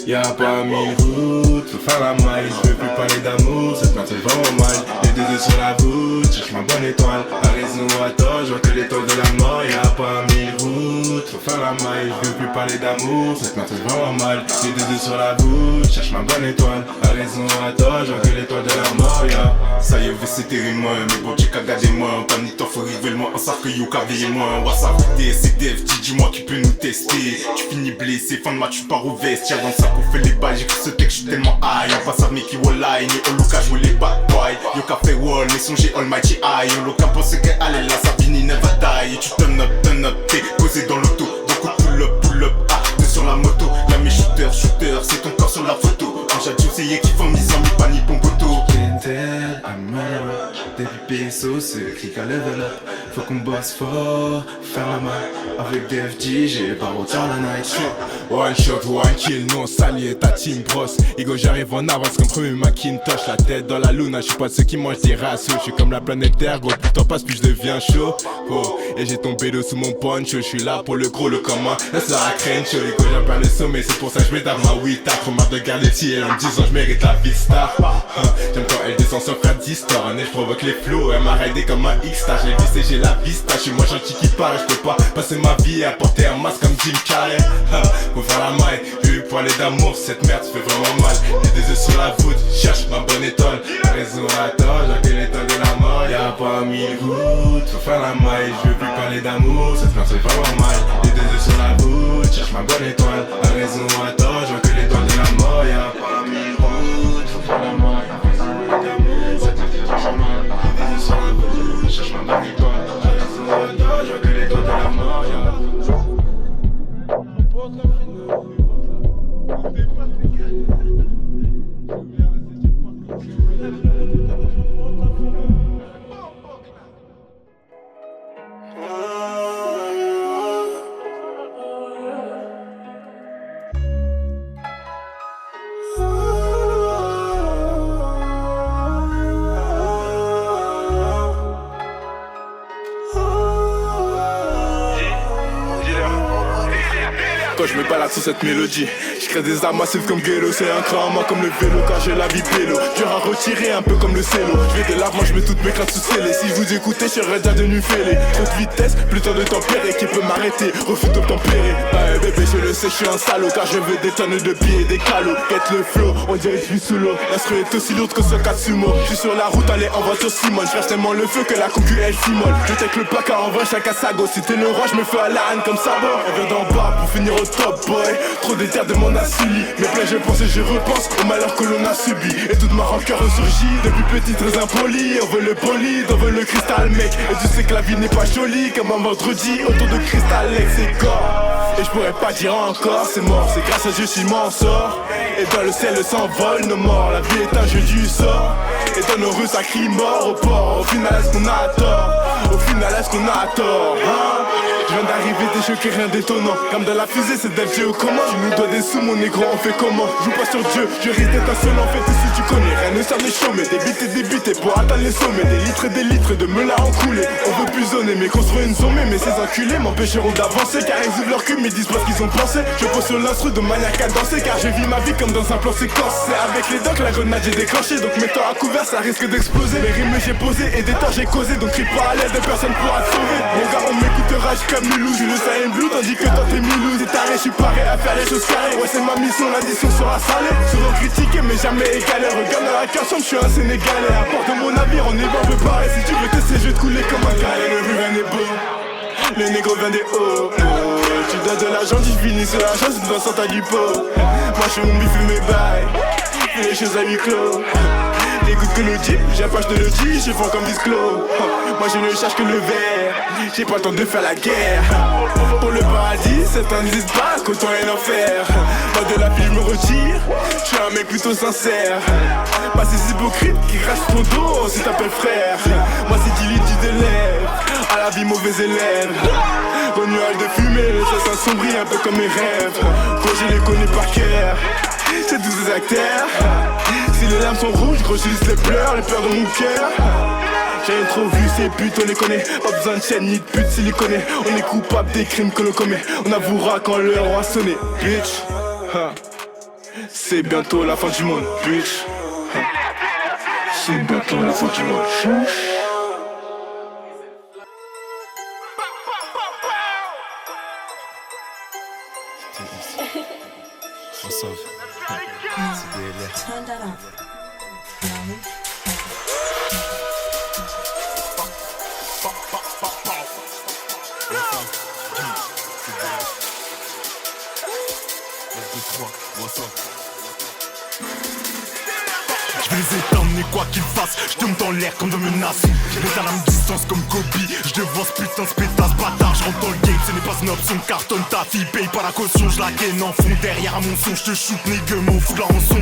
Y'a pas mille routes, faut faire la maille. Je veux plus parler d'amour, cette merde c'est vraiment mal. Les deux yeux sur la voûte, cherche ma bonne étoile. À raison ou à tort, je vois que l'étoile de la mort. Y'a pas mille routes, faut faire la maille. Je veux plus parler d'amour, cette merde c'est vraiment mal. Les deux yeux sur la voûte, cherche ma bonne étoile. À raison ou à tort, je vois que l'étoile de la mort. Ça y est, c'est terrible, mais bon, tu qu'à garder moi. En temps ni temps, faut river moi. On savent que you qu'à veiller moi. WhatsApp, DSCDF, dis-moi qui peut nous tester. Tu finis blessé, fin de match, tu pars au vestiaire. Dans ça qu'on fait les balles, j'ai cru ce texte, j'suis tellement high. On passe à Mickey Walleye, ni au Lucas, j'voulais les bad boy. Yo qu'a fait wall, mais songez almighty high. Yo l'aucun pense qu'elle allait là, ça finit never die. Et tu turn up, t'es posé dans l'auto. Donc pull up, deux sur la moto. Y'a mes shooters, c'est ton corps sur la photo. Un chat c'est qui font mise en mi pas ni bon poteau. Intel, I'm murderer. Depuis PSO, c'est click à level up. Faut qu'on bosse fort, faire la main. Avec DFG, j'ai pas autant la night. One shot, one kill, non sali et ta team brosse. Ego j'arrive en avance comme premier Macintosh. La tête dans la lune, j'suis pas de ceux qui mangent des ratios. J'suis comme la planète Terre, gros plus le temps passe plus je deviens chaud. Oh, et j'ai tombé d'eau sous mon poncho. J'suis là pour le gros, le commun. Laisse la crunch, ego j'en perds le sommet. C'est pour ça que j'mets dans ma weed. T'as trop marre de garder tiers en me disant j'mérite la vie star. J'aime quand elle descend sans faire distorne. Et j'provoque les flots, elle m'a raidé comme un X-Star. J'ai vissé, j'ai la vista. J'suis moi gentil qui parle, j'peux pas passer ma vie à porter un masque comme Jim Carrey. Faut faire la maille, eu pour aller d'amour, cette merde fait vraiment mal. Les deux yeux sur la voûte, cherche ma bonne étoile. Raison à tort, j'ai que l'étoile de la mort. Y'a pas mille routes, faut faire la maille. Je veux plus parler d'amour, cette merde fait vraiment mal. Les deux yeux sur la voûte, cherche ma bonne étoile. À raison à tort, j'ai que l'étoile de la mort. Y'a pas mille routes, faut faire la maille. Cette merde fait vraiment mal. Les deux yeux sur la voûte, cherche ma bonne étoile. À raison à tort, j'ai que l'étoile de la mort. Quand je me balade sur cette mélodie, je crée des armes massives comme Ghetto. C'est un cran en moi comme le vélo, car j'ai la vie pélo. Dur à retirer un peu comme le cello. Je vais de l'avant, je mets toutes mes classes sous scellées. Si je vous écoutais, je serais déjà devenu fêlé. Trop de vitesse, plus temps de tempérer. Qui peut m'arrêter, refus d'obtempérer. Bah bébé, je le sais, je suis un salaud. Car je veux des tonnes de billets et des calots. Quête le flow, on dirait que je suis sous l'eau. L'instru est aussi lourde que ce Katsumo. Je suis sur la route, allez en voiture Simone. Je tellement le feu que la concu elle s'imole. Je take le placard en vrai, chacun sa go. Si t'es le roi, je me fais à la haine comme ça. On vient d'en bas pour finir au top boy. Trop d'éther de mon assili. Mes plaies je pense et je repense au malheur que l'on a subi. Et toute ma rancœur ressurgit. Depuis petit très impoli. On veut le bolide, on veut le cristal mec. Et tu sais que la vie n'est pas jolie. Comme un vendredi autour de cristal Lex et corps. Et je pourrais pas dire encore c'est mort. C'est grâce à Dieu si je m'en sors. Et dans le ciel s'envole nos morts. La vie est un jeu du sort. Et dans nos rues ça crie mort au port. Au final est-ce qu'on a tort? Au final est-ce qu'on a tort hein? Je viens d'arriver des jeux qui rien d'étonnant. Comme dans la fusée c'est Delphi au comment. Tu nous dois des sous mon négro on fait comment? Joue pas sur Dieu, je risque d'être un seul en fait ici tu connais. Rien ne sert de chômer, débiter pour atteindre les sommets. Des litres et des litres de me la encoulé. On veut plus zoner mais construire une zombie. Mais ces enculés m'empêcheront d'avancer. Car ils ouvrent leur cul mais ils disent pas ce qu'ils ont pensé. Je pose sur l'instru de manière cadencée. Car je vis ma vie comme dans un plan séquence. C'est avec les dents que la grenade j'ai déclenché. Donc mettant à couvert ça risque d'exploser. Les rimes j'ai posé et des temps j'ai causé. Donc crie pas à l'aise de personne pourra te sauver. Mon gars on m'écoutera jusqu'à Milou. Je le sais blue tandis que toi t'es Milou. T'es taré, je suis paré à faire les choses carrées. Ouais c'est ma mission, l'addition sera salée. Souvent critiqué mais jamais égalé. Regarde dans la canson, je suis un Sénégalais. À bord de mon navire, on est bon, je veux parer. Si tu veux tester, je vais te couler comme un gars. Le rien n'est beau, le négro vient des hauts. Tu donnes de l'argent, tu finis sur la chance, tu dois sortir du pot. Moi je suis mon bif, mes bails, fais les choses à huis clos. T'écoutes que le jeep, j'approche de le jeep, je fais comme disclos. Moi je ne cherche que le verre, j'ai pas le temps de faire la guerre. Pour le paradis, certains ne disent pas qu'autant est l'enfer. Moi de la vie je me retire, je suis un mec plutôt sincère. Pas ces hypocrites qui crachent ton dos, si t'appelles frère. Moi c'est Dilly, tu t'élèves, à la vie mauvais élève. Au nuage de fumée, ça s'assombrit un peu comme mes rêves. Quand je les connais par cœur, c'est tous des acteurs. Si les larmes sont rouges, grossissent les pleurs de mon cœur. J'ai trop vu ces putes, on les connaît. Pas besoin de chaîne ni de pute siliconée. On est coupable des crimes que l'on commet. On avouera quand l'heure aura sonné. Bitch, C'est bientôt la fin du monde, bitch. C'est bientôt la fin du monde. What's up? C'est DLR. Je vais les éteindre, quoi qu'ils fassent, je tombe dans l'air comme dans menace. Je les à la distance comme Kobe, je devance putain de pétasse bâtard. Je rentre dans le game, ce n'est pas une option, cartonne ta fille, paye pas la caution. Je la gaine en fond, derrière mon son, je te shoot, nigga, mon fou la rançon.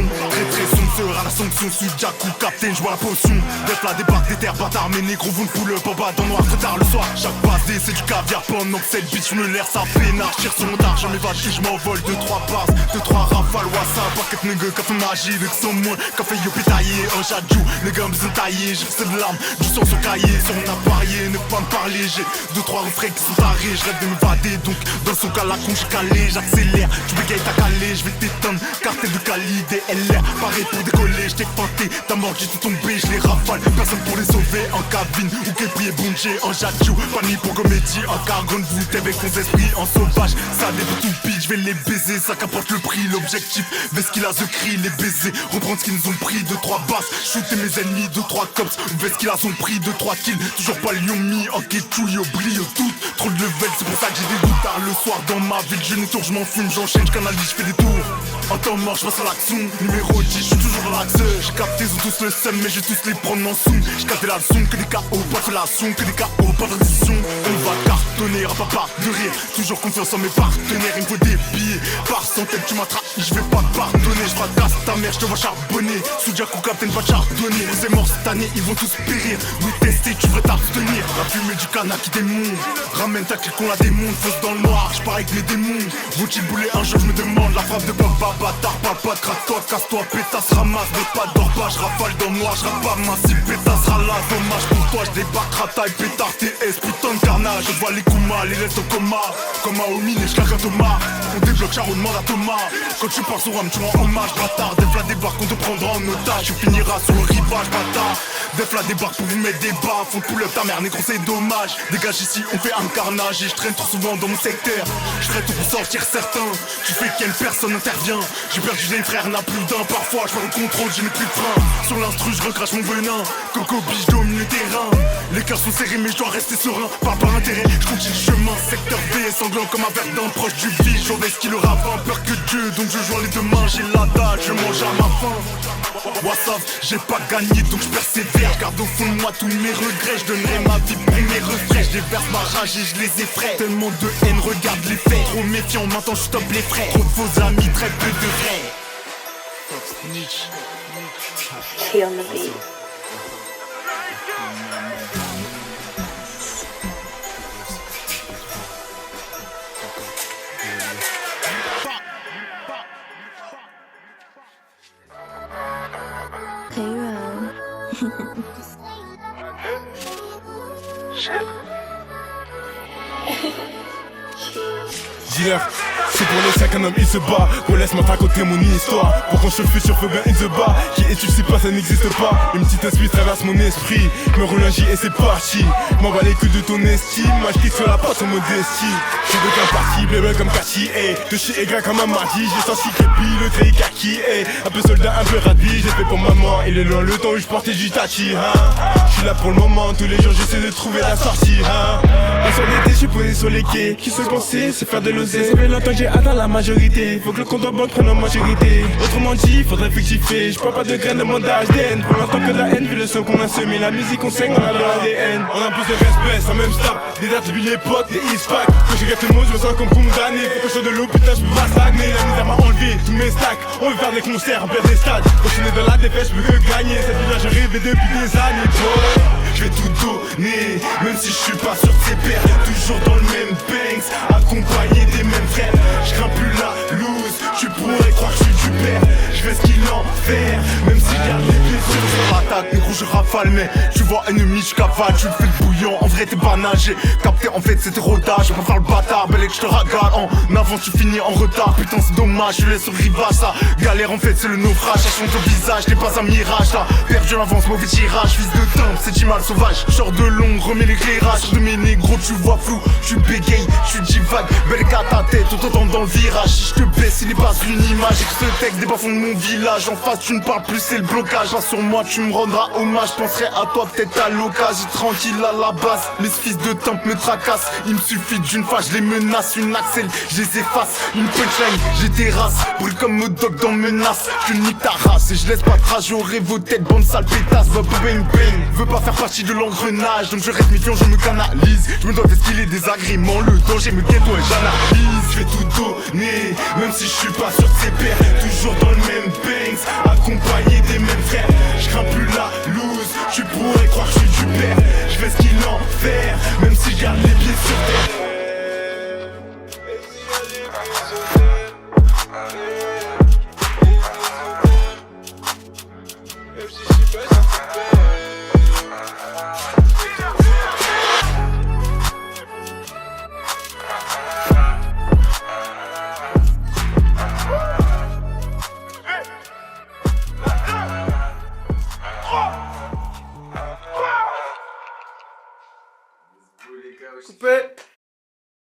Très sombre sera la sanction, sous Jaku, Captain, je vois la potion. Def la débarque des terres bâtards, mes négros vous ne pull up en bas dans le noir très tard le soir. Chaque basé c'est du caviar pendant que cette bitch me l'air ça peinard. Je tire sur mon argent, mes vaches et je m'envole, 2-3 passes, 2-3 rafales, wassa, paquet nigga, café magie, avec son moins, café yo pétaillé, un chadjou, les gars me sont taillés, j'ai fait de larmes, du sang sur cahier, sur mon appareil, ne pas me parler, j'ai 2-3 refrains qui sont tarés, je rêve de m'évader, donc dans son cas la con j'ai calé, j'accélère, tu bégayes ta calé, je vais t'éteindre, cartel de Cali, DLR, pareil pour décoller, je t'ai feinté, ta mort j'ai tout tombé, je les rafale, personne pour les sauver, en cabine, ou qu'elle prie bungé, en jadjou, panique pour comédie, en cargon de voûte avec mon esprit, en sauvage, ça débute tout pile, je vais les baiser, ça qu'importe le prix, l'objectif, vest qu'il a the cri, les baiser, reprendre ce qu'ils nous ont pris, 2-3 basses, shooter mes ennemis, 2-3 cops, vest qu'il a son prix, 2-3 kills, toujours pas lion mis, en ketchouille, oublie tout, trop de level, c'est pour ça que j'ai des doutes tard le soir dans ma ville, je ne tourne, je m'en fume, j'enchaîne, je canalise, je fais des tours, en temps mort, je passe à l'action, numéro 10, je suis toujours dans l'axe, j'ai capté, ils ont tous le seum, mais je vais tous les prendre en soum, j'ai capté la leçon, que des KO, pas de fellation, que des KO, pas de transition, on va cartonner, rap à part de rire, toujours confiance en mes partenaires, il me faut des billets, par centaines tu m'as trahi, je vais pas te pardonner, je fracasse ta mère, je te vois charbonner, sous Jaku Captain pas de chardonner, vous êtes morts cette année, ils vont tous périr, nous tester, tu devrais t'abstenir, la fumée du canard qui démonte, ramène ta clique qu'on la démonte, fausse dans le noir, je pars avec mes démons, vont-ils bouler un jour, je me demande, la frappe de papa, bâtard, papa, craque-toi, casse-toi, pétasse, ramasse, mais pas dors pas, je rafale dans le noir, je rappe pas massif, pétasse, ralasse, dommage pour toi, je débarque, rataille, pétard, TS, putain de carnage, je vois les Kuma, les laisse au coma, comme à Omine et je claque un Thomas, on débloque Charo, demande à Thomas, quand tu pars sur Rome, tu rends hommage, bâtard, Def la débarque, on te prendra en otage, tu finiras sur le rivage, bâtard, Def la débarque pour vous mettre des baffes, on pull up ta mère, négro c'est dommage, dégage ici, on fait un carnage, et je traîne trop souvent dans mon secteur, je ferai tout pour sortir certains, tu fais quelle personne intervient, j'ai perdu les frères, n'a plus d'un, parfois je perds le contrôle, je n'ai plus de frein, sur l'instru je recrache mon venin, Coco biche domine le terrain, les cœurs sont serrés mais je dois rester serein, pas par intérêt, je continue le chemin, secteur B, sanglant comme un verdun, proche du vide, j'en vais ce qu'il aura 20, peur que Dieu, donc je joue les deux mains, j'ai la dalle, je mange à ma faim. What's up, j'ai pas gagné donc je persévère, je garde au fond de moi tous mes regrets, je donnerai ma vie pour mes refrains, je déverse ma rage et je les effraie, tellement de haine, regarde les faits, trop méfiant, maintenant je stoppe les frais, trop de faux amis, très peu de vrais. He on the beat. Dealer, c'est pour les sacs un homme il se bat. Gros laisse-moi te raconter mon histoire. Pour qu'on se le futur faut bien in the bar. Qui est tu sais pas ça n'existe pas. Une petite esprit traverse mon esprit. Me roule un J et c'est parti. M'en bats les couilles de ton estime. Moi je clique sur la porte sur modestie. J'ai d'aucun parti, bleu comme Cathy, de chez Aigra comme un mardi. J'ai senti crépi, le trait kaki, un peu soldat, un peu radis. J'ai fait pour maman, il est loin le temps où je portais du tachi, Je suis là pour le moment, tous les jours j'essaie de trouver la sortie, On sort l'été, je suis posé sur les quais. Qui se pensait, c'est faire de l'oseille. Ça fait longtemps que j'ai atteint la majorité. Faut que le compte en banque prenne en majorité. Autrement dit, faudrait fructifier. Je parle pas de graines, demande à HDN. Pour l'instant que de la haine, vu le son qu'on a semé. La musique on saigne, on a dans l'ADN. On a plus de respect, sans même stop. Des dates depuis l'époque, des east-pack. Quand je gâte le mot, je me sens comme condamné. Faut que je sois de l'eau, putain, je peux pas stagner. La misère m'a enlevé tous mes stacks. On veut faire des concerts, on perd des stades. Quand je suis né dans la défaite, je peux que gagner. Cette vie-là, j'ai rêvé depuis des années, boy. Je vais tout donner, même si je suis pas sur ses pères. Toujours dans le même banks, accompagné des mêmes frères. Je crains plus la loose, tu pourrais croire que je suis du père. Je je vais ce qu'il en faire. Même s'il garde les pieds sur attaque, négro je rafale. Mais tu vois ennemi, je cavale, tu le fais le bouillon. En vrai t'es banal, j'ai capté en fait c'était rodage. Je préfère le bâtard, bel et que je te ragale. En avant tu finis en retard, putain c'est dommage. Je laisse sur le rivage, ça galère en fait c'est le naufrage. Ça change au visage, n'est pas un mirage là. Perdu l'avance, mauvais tirage, fils de timbre, c'est du mal sauvage. Genre de long, remets l'éclairage. De mes négros tu vois flou, tu bégayes, tu divagues. Bel qu'à ta tête, autant dans le virage. Si je te baisse, il est pas une image. Et que ce texte des bas-fonds de mon village. En face tu ne parles plus, c'est le blocage. Là sur moi tu me rendras hommage. Je penserai à toi peut-être à l'occasion. Tranquille à la base, les fils de temple me tracassent. Il me suffit d'une phase, je les menace. Une axelle, je les efface. Une punchline, j'ai des races. Brûle comme Modoc dans menace. Je nique ta race et je laisse pas trace. J'aurai vos têtes, bande sale pétasse. Va bang bang, veux pas faire partie de l'engrenage. Donc je reste méfiant, je me canalise. Je me dois d'esquiler des agréments. Le danger me guette, ouais j'analyse. Je vais tout donner, même si je suis pas sûr de ses pairs. Toujours dans le même banks, accompagné des mêmes frères. Je crains plus la loose, tu pourrais croire que je suis du père. Je fais ce qu'il en fait, même si je garde les pieds sur terre.